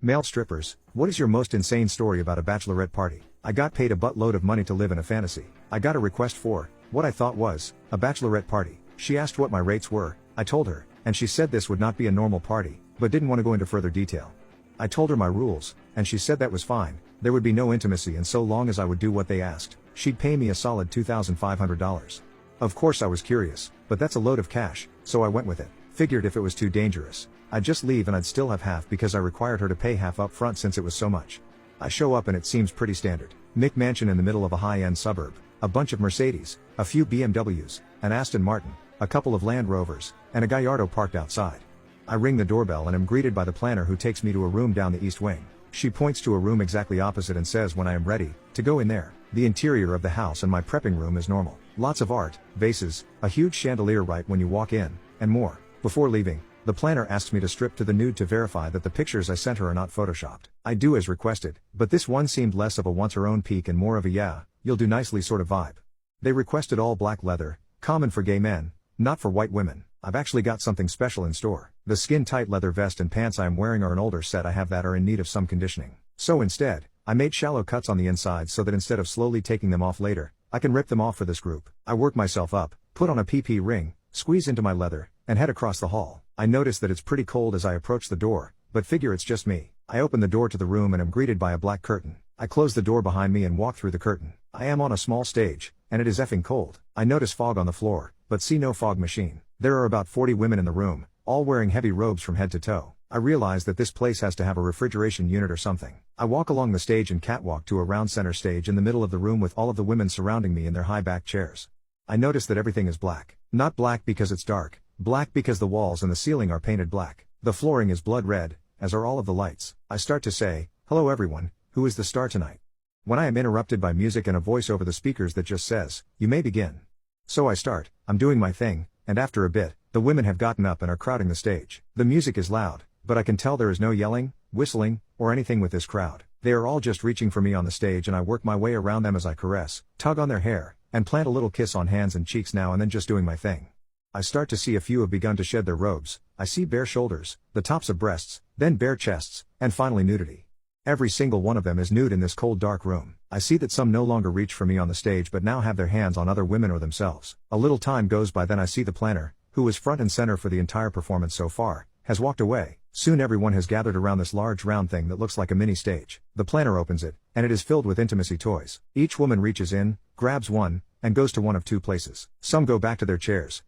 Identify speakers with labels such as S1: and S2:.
S1: Male strippers, what is your most insane story about a bachelorette party? I got paid a buttload of money to live in a fantasy. I got a request for, what I thought was, a bachelorette party. She asked what my rates were, I told her, and she said this would not be a normal party, but didn't want to go into further detail. I told her my rules, and she said that was fine, there would be no intimacy and so long as I would do what they asked, she'd pay me a solid $2,500. Of course I was curious, but that's a load of cash, so I went with it. Figured if it was too dangerous, I'd just leave and I'd still have half because I required her to pay half up front since it was so much. I show up and it seems pretty standard. McMansion in the middle of a high-end suburb, a bunch of Mercedes, a few BMWs, an Aston Martin, a couple of Land Rovers, and a Gallardo parked outside. I ring the doorbell and am greeted by the planner who takes me to a room down the east wing. She points to a room exactly opposite and says when I am ready, to go in there. The interior of the house and my prepping room is normal. Lots of art, vases, a huge chandelier right when you walk in, and more. Before leaving, the planner asks me to strip to the nude to verify that the pictures I sent her are not photoshopped. I do as requested, but this one seemed less of a want her own peek and more of a yeah, you'll do nicely sort of vibe. They requested all black leather, common for gay men, not for white women. I've actually got something special in store. The skin-tight leather vest and pants I am wearing are an older set I have that are in need of some conditioning. So instead, I made shallow cuts on the inside so that instead of slowly taking them off later, I can rip them off for this group. I work myself up, put on a PP ring, squeeze into my leather, and head across the hall. I notice that it's pretty cold as I approach the door, but figure it's just me. I open the door to the room and am greeted by a black curtain. I close the door behind me and walk through the curtain. I am on a small stage, and it is effing cold. I notice fog on the floor, but see no fog machine. There are about 40 women in the room, all wearing heavy robes from head to toe. I realize that this place has to have a refrigeration unit or something. I walk along the stage and catwalk to a round center stage in the middle of the room with all of the women surrounding me in their high-back chairs. I notice that everything is black. Not black because it's dark, black because the walls and the ceiling are painted black. The flooring is blood red, as are all of the lights. I start to say, hello everyone, who is the star tonight? When I am interrupted by music and a voice over the speakers that just says, you may begin. So I start, I'm doing my thing, and after a bit, the women have gotten up and are crowding the stage. The music is loud, but I can tell there is no yelling, whistling, or anything with this crowd. They are all just reaching for me on the stage and I work my way around them as I caress, tug on their hair, and plant a little kiss on hands and cheeks now and then just doing my thing. I start to see a few have begun to shed their robes. I see bare shoulders, the tops of breasts, then bare chests, and finally nudity. Every single one of them is nude in this cold dark room. I see that some no longer reach for me on the stage but now have their hands on other women or themselves. A little time goes by, then I see the planner, who was front and center for the entire performance so far, has walked away. Soon everyone has gathered around this large round thing that looks like a mini stage. The planner opens it, and it is filled with intimacy toys. Each woman reaches in, grabs one, and goes to one of two places. Some go back to their chairs,